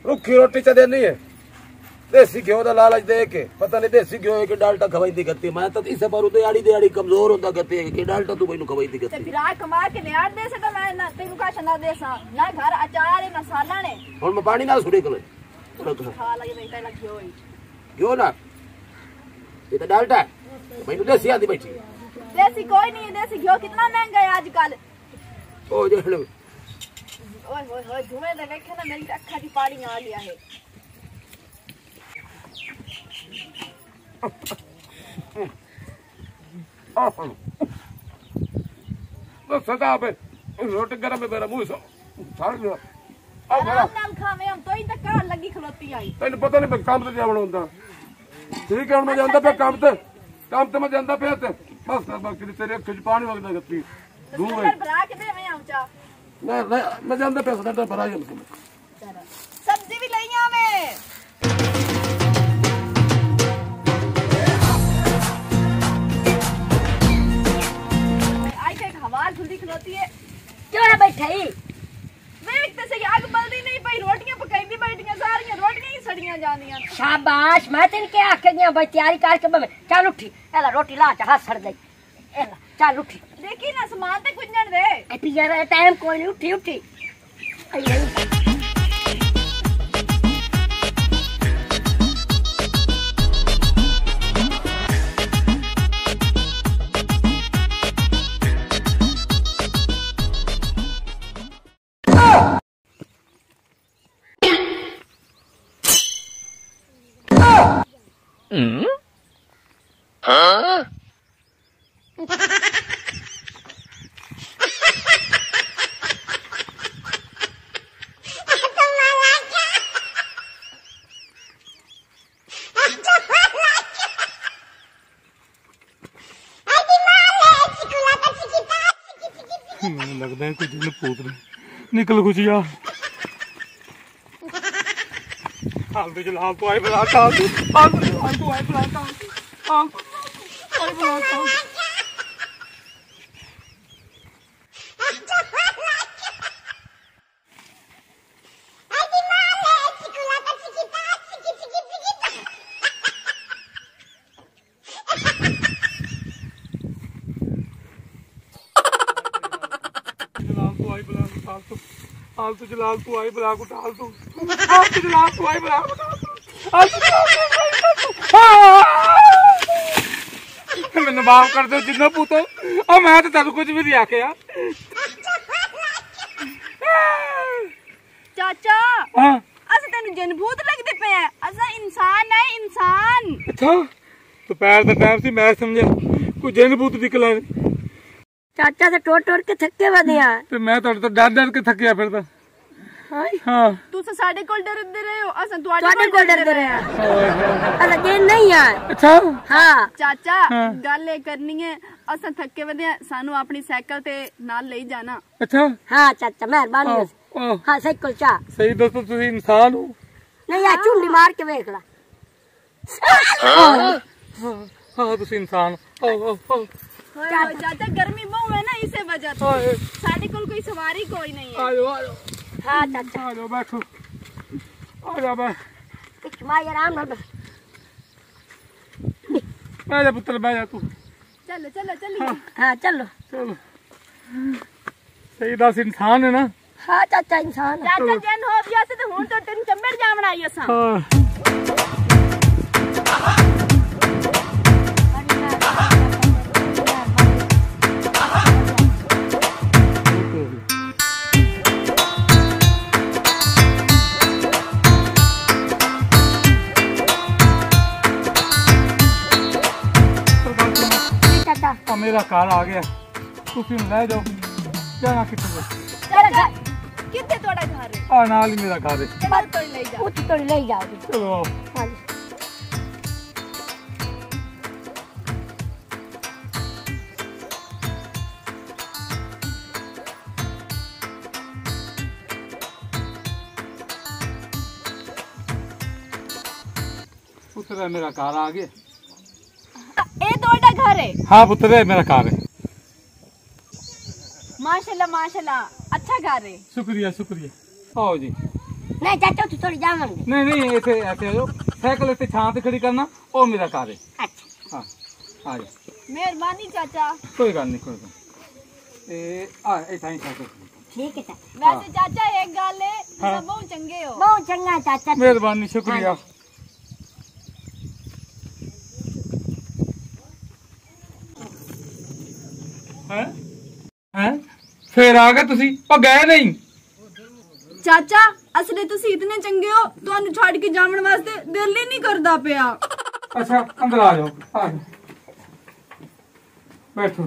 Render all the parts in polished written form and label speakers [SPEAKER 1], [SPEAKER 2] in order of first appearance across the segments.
[SPEAKER 1] रुखी रोटी च देनी है देसी घ्यो का लालच दे के पता नहीं देसी घ्यो के डालटा खवाई करती मैं तो इसे पर दिहाड़ी कमजोर होता कहते कि डालटा तू मैनू खवाई करती
[SPEAKER 2] फिर कमा के ले आड़ दे से तो मैं ना तेनू का ना दे सा ना घर अचार है ना साला ने
[SPEAKER 1] हुन मैं पानी ना सुड़े कल
[SPEAKER 2] खा लगे बेटा लग घ्यो
[SPEAKER 1] घ्यो ना ये तो डालटा मैनू देसी आंदी बैठी
[SPEAKER 2] देसी कोई नहीं है देसी घ्यो कितना महंगा है आजकल
[SPEAKER 1] ओ जे
[SPEAKER 2] ओए ओए ओए धुएं दे देखे ना मेरी अखा की पानी आ लिया है
[SPEAKER 1] तो सदा पे रोटी गरम है मेरा मुंह से फाड़ लो अब
[SPEAKER 2] आराम नाल खावे हम तो ही तक कार लगी खलोती आई
[SPEAKER 1] तेन पता नहीं मैं काम ते जावण होंदा ठीक है हुन मैं जांदा पे काम ते मैं जांदा पे ते बस बाकी तेरे अख च पानी वगदा गत्ती दूर है
[SPEAKER 2] भरा के दे मैं आऊं चा
[SPEAKER 1] नहीं मैं जांदा पे सदा भरा ही
[SPEAKER 2] सब्जी भी लई आवे खलोती है
[SPEAKER 3] क्यों ना बैठाई
[SPEAKER 2] देखते से आग बलदी नहीं पई रोटियां पकाईंदी बैठियां सारियां रोटियां ही सड़ियां जांदियां
[SPEAKER 3] शाबाश मैं तेन के आखे दियां भाई तैयारी करके बे चल उठी एला रोटी ला च हाथ सड़ गई एला चल उठी
[SPEAKER 2] देखी ना सामान ते कुंजण दे
[SPEAKER 3] ए पिया टाइम कोई नहीं उठी उठी
[SPEAKER 1] लगता है कुछ पूत निकल खुशिया हाल तो चला तो आई बला हाल तो आई बला आलतू जलाल तू आई बला को टाल तू आलतू जलाल तू आई बला को टाल तू आलतू मैंने माफ कर दो जिन्ना पूतो और मैं तो तेन कुछ भी नहीं आखे यार
[SPEAKER 2] चाचा
[SPEAKER 1] हां
[SPEAKER 2] अस तेन जिन भूत लगदे पे है असा इंसान है इंसान
[SPEAKER 1] अच्छा तो पैर दा टाइम सी मैं समझा कोई जिन भूत निकला
[SPEAKER 3] चाचा से टोट टोट के थके वधिया
[SPEAKER 1] ते मैं तो डर के थकिया फिरदा हां
[SPEAKER 2] तू तो साडे कोल डरदे रहे हो अस तुहाडे कोल डरदे रहे हैं
[SPEAKER 3] अला जे नहीं है
[SPEAKER 1] अच्छा
[SPEAKER 3] हां
[SPEAKER 2] चाचा गल ए करनी है अस थके वधिया सानू अपनी साइकिल ते नाल ले जाना
[SPEAKER 1] अच्छा
[SPEAKER 3] हां चाचा मेहरबानी हां साइकिल चा
[SPEAKER 1] सही दोस्तों तुम इंसान हो
[SPEAKER 3] नहीं यार चुंडी मार के देख ला
[SPEAKER 1] हां तुम इंसान ओ
[SPEAKER 2] चाचा गर्मी बहुत है ना इसे वजह से साडे कोल कोई सवारी कोई नहीं है
[SPEAKER 1] आयो आयो
[SPEAKER 3] हां चाचा
[SPEAKER 1] आयो बैठो आजा बे
[SPEAKER 3] कुछ मार आराम ना
[SPEAKER 1] आजा पुत्र बैठ जा तू
[SPEAKER 2] चलो चलो चलिए
[SPEAKER 3] हां चलो
[SPEAKER 1] चलो सही दस इंसान है ना
[SPEAKER 3] हां चाचा इंसान
[SPEAKER 2] चाचा जन हो गया से तो हुन तो तेन चंबड़ जावण आई असा
[SPEAKER 1] हां मेरा कार आ गया तुम ले जाओ जाना कितने
[SPEAKER 2] कितने तोड़ा घर है
[SPEAKER 1] आ नाल ही मेरा घर है
[SPEAKER 2] चल तो ले जा
[SPEAKER 3] उठ तो ले जाओ
[SPEAKER 1] चलो
[SPEAKER 3] हां
[SPEAKER 1] पुत्र मेरा कार आ गया
[SPEAKER 2] ए तोड़ा घर है
[SPEAKER 1] हाँ पुत्र मेरा कार है
[SPEAKER 2] माशाल्लाह माशाल्लाह अच्छा घर है
[SPEAKER 1] शुक्रिया शुक्रिया आओ जी
[SPEAKER 3] नहीं चाचा तू थोड़ी जावन दे।
[SPEAKER 4] नहीं नहीं ऐसे ऐसे आ जाओ, साइकिल इतने छां ते खड़ी करना और मेरा कार है।
[SPEAKER 3] अच्छा
[SPEAKER 4] हाँ आ जाओ,
[SPEAKER 2] मेहरबानी चाचा।
[SPEAKER 4] कोई गल नहीं कोई गल। साइकिल
[SPEAKER 3] ठीक है चाचा।
[SPEAKER 2] वैसे चाचा एक गल है,
[SPEAKER 4] हाँ।
[SPEAKER 2] तुम बहुत चंगे हो।
[SPEAKER 3] बहुत चंगा चाचा।
[SPEAKER 4] मेहरबानी शुक्रिया। हैं हैं फिर आ गए तुसी और गए नहीं।
[SPEAKER 2] ਚਾਚਾ ਅਸਲੇ ਤੁਸੀਂ ਇਤਨੇ ਚੰਗੇ ਹੋ, ਤੁਹਾਨੂੰ ਛੱਡ ਕੇ ਜਾਵਣ ਵਾਸਤੇ ਦਿਲ ਹੀ ਨਹੀਂ ਕਰਦਾ ਪਿਆ।
[SPEAKER 4] अच्छा अंदर आ जाओ, आ जाओ बैठो।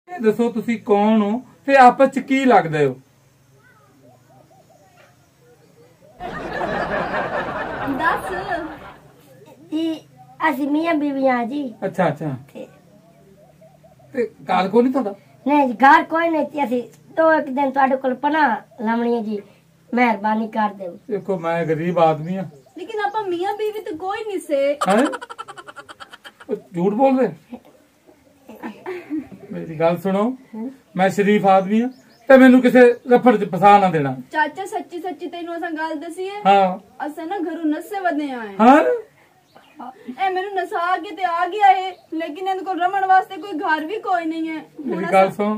[SPEAKER 4] ये दसो तुसी कौन हो ते आपस च की लगदे हो?
[SPEAKER 2] ਦੱਸ।
[SPEAKER 3] जी ਅਸੀਂ ਮੀਆਂ ਬੀਵੀਆਂ ਜੀ।
[SPEAKER 4] अच्छा अच्छा
[SPEAKER 3] ਤੇ
[SPEAKER 4] ते गाल को नहीं थोड़ा?
[SPEAKER 3] नहीं जी घर कोई नहीं थी। ਅਸੀਂ तो एक दिन ਤੁਹਾਡੇ ਕੋਲ ਪਨਾਹ ਲਾਉਣੀ ਹੈ ਜੀ, ਮਿਹਰਬਾਨੀ ਕਰ ਦਿਓ।
[SPEAKER 4] देखो मैं गरीब आदमी हाँ।
[SPEAKER 2] लेकिन ਆਪਾਂ ਮੀਆਂ ਬੀਵੀ ਤੇ ਕੋਈ ਨਹੀਂ ਸੇ।
[SPEAKER 4] हैं झूठ बोल रहे? मेरी गल सुनो, मैं शरीफ आदमी हाँ ते मैनू किसे रफड़ च फसा ना देना।
[SPEAKER 2] ਚਾਚਾ ਸੱਚੀ ਸੱਚੀ ਤੈਨੂੰ ਅਸਾਂ ਗੱਲ ਦਸੀਏ,
[SPEAKER 4] हाँ
[SPEAKER 2] ਅਸਾਂ ਨਾ ਘਰੋਂ ਨਸੇ ਵਦੇ ਆਏ।
[SPEAKER 4] हाँ
[SPEAKER 2] ਇਹ ਮੈਨੂੰ ਨਸਾ ਕੇ ਤੇ ਆ ਗਿਆ ਹੈ, ਲੇਕਿਨ ਇਹਨਾਂ ਕੋਲ ਰਮਣ ਵਾਸਤੇ ਕੋਈ ਘਰ ਵੀ ਕੋਈ ਨਹੀਂ ਹੈ।
[SPEAKER 4] मेरी गल सुन,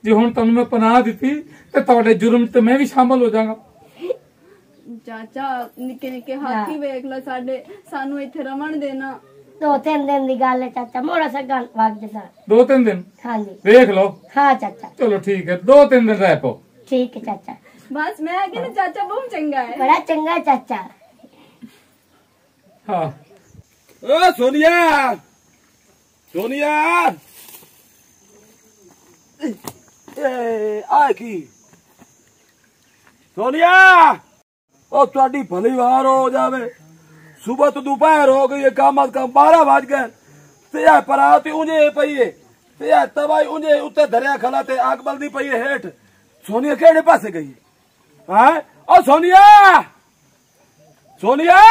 [SPEAKER 4] जी हुण तुहानू मैं पनाह दित्ती ते तुहाडे जुर्म ते मैं भी शामिल हो जाऊंगा।
[SPEAKER 2] ਚਾਚਾ ਨਿੱਕੇ ਨਿੱਕੇ ਹਾਥੀ ਵੇਖ ਲੈ ਸਾਡੇ, ਸਾਨੂੰ ਇੱਥੇ ਰਮਣ ਦੇਣਾ।
[SPEAKER 3] 2-3 दिन की गल है चाचा, मोड़ा सा गल वग जसा।
[SPEAKER 4] 2-3 दिन
[SPEAKER 3] हाँ जी
[SPEAKER 4] देख लो।
[SPEAKER 3] हाँ चाचा
[SPEAKER 4] चलो ठीक है, 2-3 दिन रह पो।
[SPEAKER 3] ठीक है चाचा।
[SPEAKER 2] बस मैं कि ना चाचा बहुत चंगा है।
[SPEAKER 3] बड़ा चंगा चाचा।
[SPEAKER 4] हाँ
[SPEAKER 1] ओ सोनिया, सोनिया आ की सोनिया, ओ ਤੁਹਾਡੀ ਭਲੀ ਵਾਰ ਹੋ ਜਾਵੇ। सुबह तो दोपहर हो गई है, कम अज कम 12 बज गए ते यह परात उंजे पई है ते यह तवाई उंजे उत्ते धरिया खला ते आग बलदी पई है हेठ। सोनिया केड़े पासे गई है? ओ सोनिया, सोनिया,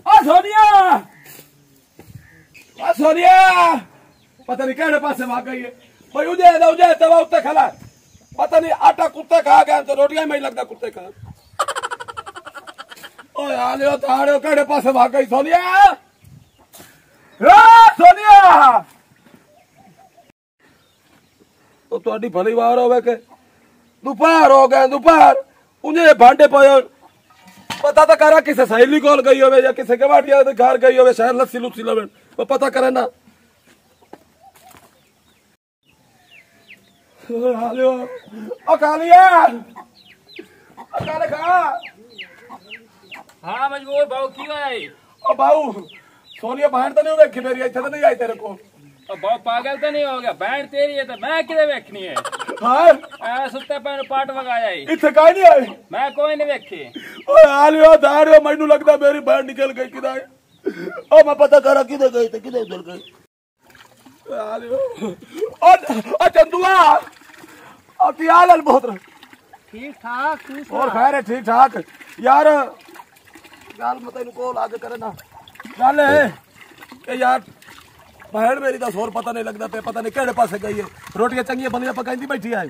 [SPEAKER 1] ओ सोनिया, ओ सोनिया, पता नहीं केड़े पासे भाग गई है भाई। उंजे तवा उत्ते खला, पता नहीं आटा कुत्ते खा गए तो रोटियां में ही लगता कुत्ते खा। ओए आलियो ताड़ियो केड़े पासे भाग गई सोनिया? सोनिया तो ਤੁਹਾਡੀ ਭਲੀ ਵਾਰ ਹੋਵੇ ਕਿ दोपहर हो गए, दोपहर उन्हें भांडे पे पता तो करा किसे सहेली कोल गई होवे या किसे गवाटिया घर गई होवे, शायद लस्सी लुस्सी लवे वो पता करे ना। आलियो अकालिया अकाले खा।
[SPEAKER 5] हाँ मजबूर भाऊ की है?
[SPEAKER 1] ओ बाऊ सोनिया बहन तो नहीं वेखी मेरी, इत्थे तो नहीं आई तेरे को?
[SPEAKER 5] भाऊ पागल तो नहीं हो गया? बहन तेरी है तो मैं किधर वेखनी है?
[SPEAKER 1] हां
[SPEAKER 5] सुत्ते पैर पाट वगाया है,
[SPEAKER 1] इत्थे काई नहीं आई?
[SPEAKER 5] मैं कोई नहीं वेखी।
[SPEAKER 1] ओए आलियो दाड़ियो मैनू लगदा मेरी बहन निकल गई किदा। ओ मैं पता करा किधर गई ते किधर उधर गई। आलियो ओ चंदुआ ओ पियाल बहुत
[SPEAKER 5] ठीक ठाक
[SPEAKER 1] और खैर है ठीक ठाक यार। गल मैं तेन कोल आके करे ना, गल है कि यार बहन मेरी का सोर पता नहीं लगता पे, पता नहीं केड़े पासे गई है। रोटियां चंगियां बनिया पकाई बैठी आई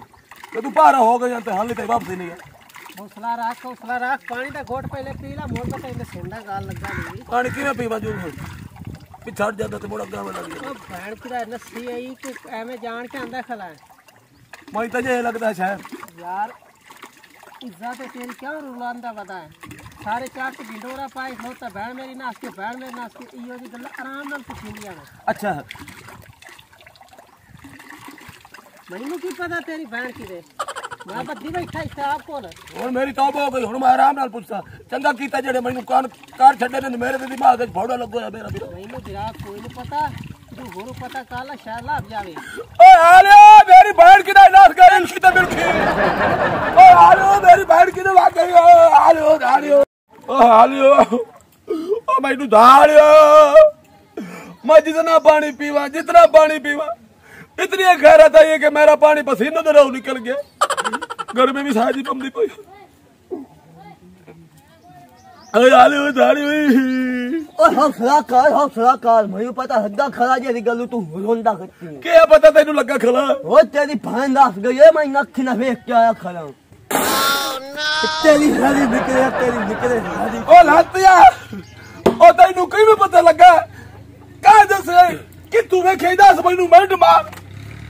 [SPEAKER 1] तो दोपहर हो गई तो हाली तक वापसी नहीं है।
[SPEAKER 6] हौसला रख पानी का घोट पहले पी ला, मोड़ तक इने सेंधा गाल लगा दी।
[SPEAKER 1] पानी किवें पीवा जू पिछड़ जाता तो मोड़ा गावे लग गया।
[SPEAKER 6] ओ भैन की नस्सी आई कि एवें जान के अंदर खला है
[SPEAKER 1] मैं तो ये लगता है शायद
[SPEAKER 6] यार। इज्जत है तेरी क्या रुलांदा बता है? सारे चार के ढिंडोरा पाए होता भैन मेरी नाच के, भैन मेरी नाच के, इयो दी गल्ला आराम नाल पुछिंदियां ने।
[SPEAKER 1] अच्छा
[SPEAKER 6] मैनू की पता तेरी भैन की दे, मैं बद्दी बैठा इत्थे आपको ना।
[SPEAKER 1] और मेरी तौबा हो गई, हुण मैं आराम नाल पुछदा चंगा कीता जेड़े मैनू कार छड्डे ने मेरे ते दिमाग च फोड़ा लगो है मेरा।
[SPEAKER 6] मैनू जरा कोई नहीं पता, तू होरू पता काला शहर लाभ जावे।
[SPEAKER 1] ओए आलियो मेरी बहन की नाच गई इनकी तो बिल्कुल। ओए आलियो मेरी बहन की तो भाग गई। आलियो आलियो ओ आलियो ओ मैनू धाड़ियो। मैं जितना पानी पीवा इतनी गैरत आई है कि मेरा पानी पसीने तो रहू निकल गया। घर में भी साजी पमदी पई। आलियो धाड़ी
[SPEAKER 7] और हौसला कर मैं पता हद्दा खड़ा जे गलू तू रोंदा करती
[SPEAKER 1] क्या पता तेनू लगा खला
[SPEAKER 7] ओ तेरी बहन दस गई है मैं अखी ना देख के आया खड़ा तेरी हरी निकले हरी
[SPEAKER 1] ओ लातिया ओ तेनू किवें पता लगा कह दस कि तू वेखे दस मैनू मिंट मार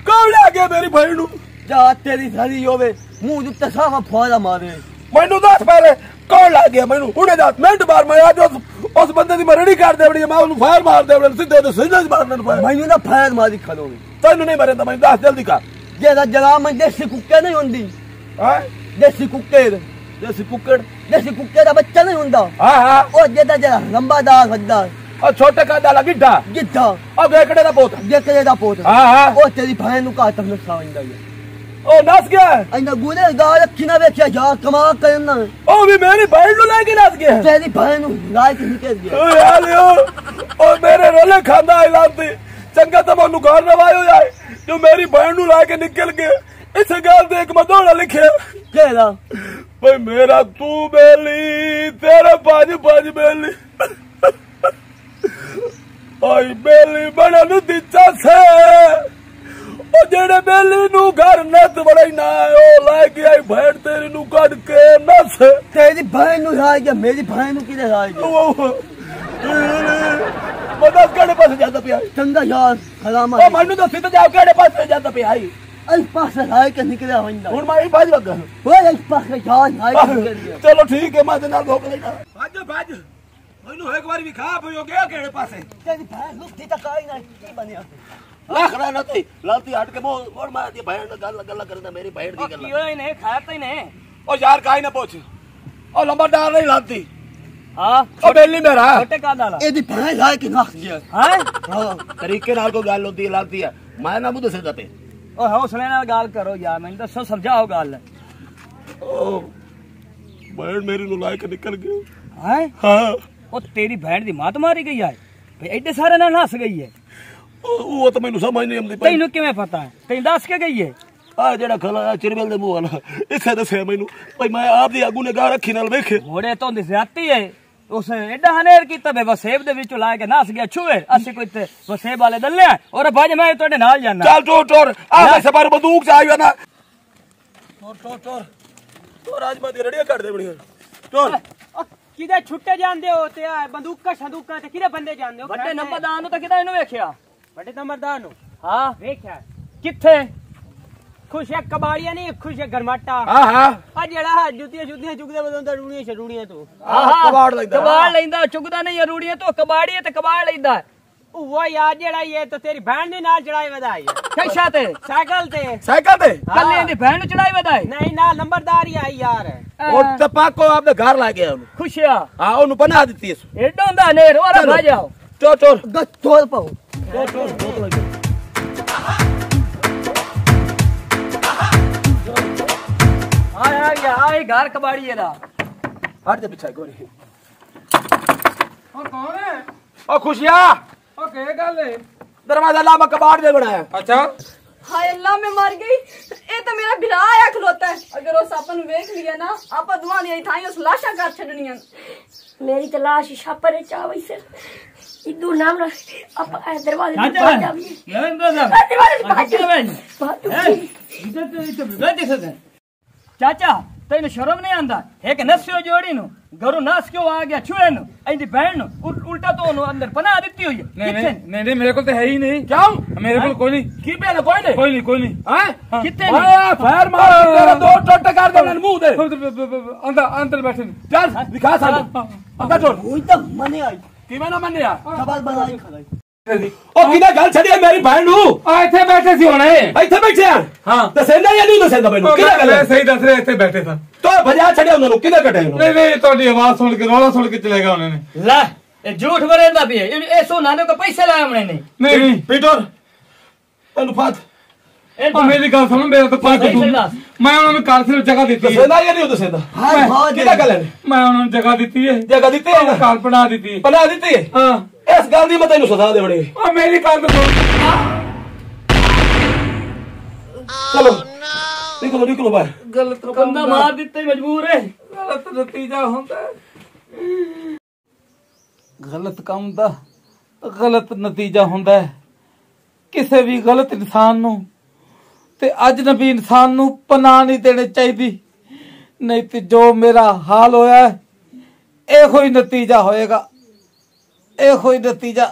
[SPEAKER 1] कौन आ गया मेरी बहन नू
[SPEAKER 7] जा तेरी हरी होवे मुंह उत्ते सावा फौरा मारे
[SPEAKER 1] मैनू दस पहले कौन ला गया मैनू उन्हें दस मिनट मार मैं आज उस बंदे की मरड़ी कर देवड़ी मैं उन्हें फायर मार देवड़ी सीधे तो सीधे मारने
[SPEAKER 7] मैनू ना फायर मारी खलो
[SPEAKER 1] तेनू नहीं मरे मैं दस जल्दी कर
[SPEAKER 7] जेदा जला मैं देसी कुक्के नहीं होंदी देसी कुक्के दा बच्चा नहीं हुंदा
[SPEAKER 1] हां
[SPEAKER 7] ओ जेदा जरा लंबादार हद्दा
[SPEAKER 1] और छोटे का डाला गिड्ढा और गेकड़े दा पोत हां
[SPEAKER 7] ओ तेरी बहन नु का तक नसावंदा
[SPEAKER 1] ओ नस गया
[SPEAKER 7] इंदा गुने गाल किना वेख्या जा कमा करना
[SPEAKER 1] ओ भी मेरी बहन नु लेके नस गया
[SPEAKER 7] तेरी बहन नु गाय के निकल गया
[SPEAKER 1] ओ यार ओ मेरे रोले खांदा इलांती चंगा तो मनु घर नवायो जाए जो मेरी बहन नु लेके निकल गया इस गाल दे एक मदोड़ा लिखे
[SPEAKER 7] केड़ा
[SPEAKER 1] भाई मेरा तू बेली तेरा पांच बेली ओए बेली बड़ा नु दिचा से ओ जेड़े बेली नु घर नत बड़ाई ना ओ लाके आई भेड़ तेरी नु कट के नस
[SPEAKER 7] तेरी बहन नु राय गया मेरी बहन नु किने राय गया
[SPEAKER 1] मदद केड़े पास जाता पिया
[SPEAKER 7] चंगा यार हराम
[SPEAKER 1] ओ मनु तो सीधे जाओ केड़े पास जाता पिया आई
[SPEAKER 7] इस पास राय के निकला होंदा
[SPEAKER 1] हुन मैं बाज लगा
[SPEAKER 7] ओ इस पास यार राय के निकल गया
[SPEAKER 1] चलो ठीक है मैं नाल धोक लेना बाज मैनू एक बार भी खा भयो गया केड़े पासे
[SPEAKER 7] तेरी बहन लुकती तक आई ना की बनिया
[SPEAKER 1] लाखरा न तई लाती हट के मोड़ मार दी बहन गल्ला करदा मेरी बहन दी गल्ला
[SPEAKER 5] क्यों नहीं खाता ही नहीं
[SPEAKER 1] ओ यार काई ना पूछ ओ लंबादार नहीं लाती
[SPEAKER 5] हां
[SPEAKER 1] ओ बेली मेरा
[SPEAKER 5] छोटे का डाला
[SPEAKER 7] एदी बहन राय के नाख गया
[SPEAKER 5] हां
[SPEAKER 1] हां तरीके नाल को गाल होती है लाती है मैं ना मुझे से दपे
[SPEAKER 5] ओ हौसले नाल गाल करो यार मैंने तो समझाओ गाल
[SPEAKER 1] ओ बहन मेरी नु लायक निकल गई
[SPEAKER 5] हां
[SPEAKER 1] हां
[SPEAKER 5] ओ तेरी बहन दी मां मारी गई है भाई एडे सारे ना नस गई है
[SPEAKER 1] वो तो मैनू समझ नहीं आंदी
[SPEAKER 5] तैनू किवें पता है तैन दस के गई है
[SPEAKER 1] आ जेड़ा खला चिरबल दे मुंह वाला इसे दसे मैनू भाई मैं आप दी आगू ने गा रखी नाल वेखे
[SPEAKER 5] घोड़े तो दी ज्यादती है उस एडा हनेर कीता बे वसेब दे विचों ला के नस गया छुए असि कोई ते वसेब वाले दल्ले और भाज मैं तोड़े नाल जाना
[SPEAKER 1] चल टोर आ मैं सबार बंदूक चाहिए ना टोर आज मैं रेडियो कर दे बढ़िया टोर
[SPEAKER 6] किदे छुट्टे जानदे हो ते बंदूका संदूका ते किदे बंदे जानदे हो
[SPEAKER 5] बड़े नंबरदार नु तो किदा इनु वेखिया
[SPEAKER 6] बड़े नंबरदार नु
[SPEAKER 5] हां
[SPEAKER 6] वेख्या
[SPEAKER 5] किथे
[SPEAKER 6] खुश है कबाड़िया नहीं खुश है गरमाटा
[SPEAKER 1] हां हां
[SPEAKER 6] आ जेड़ा जुतियां चुगदे बदंदा रूड़ियां तू
[SPEAKER 5] कबाड़ लैंदा चुगदा नहीं रूड़ियां तो कबाड़ी ते कबाड़ लैंदा
[SPEAKER 6] वो यार जेड़ा ये तो तेरी बहन ने नाल चढ़ाई वधाई
[SPEAKER 5] कैसा ते
[SPEAKER 6] साइकिल ते
[SPEAKER 5] कल्ले दी बहन चढ़ाई वधाई
[SPEAKER 6] नहीं ना नंबरदार ही आई यार
[SPEAKER 1] और तपाक को आपने घर ला गया
[SPEAKER 5] खुशिया
[SPEAKER 1] हां ओनु बना देती है
[SPEAKER 5] एडो होंदा नेर और भाज जाओ
[SPEAKER 1] टोर
[SPEAKER 7] तोड़ पाओ
[SPEAKER 5] आ गया आई घर कबाड़ी है दा
[SPEAKER 1] हट दे पीछे गोरी
[SPEAKER 4] ओ कौन है
[SPEAKER 1] ओ खुशिया
[SPEAKER 4] ओ के गल है
[SPEAKER 1] दरवाजा ला मैं कबाड़ दे बनाया
[SPEAKER 4] अच्छा
[SPEAKER 2] हाय अल्लाह मैं मर गई ए तो मेरा बिरा आया खलोता है अगर उस अपन देख लिया ना आपा दुआ नहीं थाई उस लाशा कर छड़नियां
[SPEAKER 3] मेरी तो लाश छापर चावई से इदू नाम ना अब दरवाजे पे आ जावी
[SPEAKER 5] ये अंदर दरवाजे चाचा तेन शर्म नहीं आंदा एक नस्यो जोड़ी नु घरों नस क्यों आ गया छुए नु इंदी बहन नु उल्टा तो नु अंदर पना देती हुई
[SPEAKER 4] नहीं मेरे को तो है ही नहीं
[SPEAKER 1] क्यों
[SPEAKER 4] मेरे को कोई नहीं
[SPEAKER 1] की पे ना कोई नहीं
[SPEAKER 5] हैं कितने
[SPEAKER 1] फायर मार तेरा दो टोटे कर दे मुंह दे
[SPEAKER 4] अंदर बैठे
[SPEAKER 1] चल दिखा साला अंदर छोड़
[SPEAKER 7] हुई तो मने आई
[SPEAKER 1] की मैं ना मन्ने यार
[SPEAKER 7] सवाल बनाई खलाई
[SPEAKER 1] ओ किने गल छड़ी मेरी बहन नु
[SPEAKER 4] इथे बैठे सी होने
[SPEAKER 1] ਇੱਥੇ ਬੈਠੇ ਆ
[SPEAKER 4] ਹਾਂ
[SPEAKER 1] ਦੱਸੇਂਦਾ ਜਾਂ ਨਹੀਂ ਦੱਸੇਂਦਾ ਮੈਨੂੰ ਕਿਹਦਾ ਗੱਲ ਹੈ
[SPEAKER 4] सही दस रहे ਇੱਥੇ बैठे था
[SPEAKER 1] ਤੋ ਭਜਾ ਛੜਿਆ ਉਹਨਾਂ ਨੂੰ ਕਿਹਦਾ ਕਟੇ
[SPEAKER 4] नहीं ਤੁਹਾਡੀ ਆਵਾਜ਼ ਸੁਣ ਕੇ ਰੌਲਾ ਸੁਣ ਕੇ ਚਲੇ ਗਏ ਉਹਨਾਂ ਨੇ
[SPEAKER 5] ला ए झूठ बरेंदा भी है ए सोना ने को पैसे लाए हमने नहीं
[SPEAKER 4] नहीं
[SPEAKER 1] ਪੀਟਰ ਤੈਨੂੰ ਫਾਤ
[SPEAKER 4] ओ मेरी गल सुनो मेरा तो पास मैं उन्होंने कार सिर्फ जगह दी है
[SPEAKER 1] ਦੱਸੇਂਦਾ ਜਾਂ ਨਹੀਂ ਦੱਸੇਂਦਾ ਕਿਹਦਾ ਗੱਲ ਹੈ
[SPEAKER 4] मैं उन्होंने जगह दी है
[SPEAKER 1] ਜਗ੍ਹਾ ਦਿੱਤੀ ਹੈ
[SPEAKER 4] कार बना दी है
[SPEAKER 1] ਬਣਾ ਦਿੱਤੀ ਹੈ
[SPEAKER 4] हां
[SPEAKER 1] ਇਸ ਗੱਲ ਦੀ ਮੈਂ ਤੈਨੂੰ ਸਜ਼ਾ ਦੇਵਣੀ
[SPEAKER 4] ओ मेरी कार तो
[SPEAKER 1] ਚਲੋ ਨਿਕਲੋ ਬਾਹਰ
[SPEAKER 4] गलत
[SPEAKER 5] बंदा मार देते मजबूर है
[SPEAKER 4] गलत नतीजा होता है गलत काम दा गलत नतीजा हुंदा है किसी भी गलत इंसान नू ते अजनबी इंसान नू पनाह नहीं देनी चाहिए नहीं तो जो मेरा हाल होया है एहो ही नतीजा होएगा एहो ही नतीजा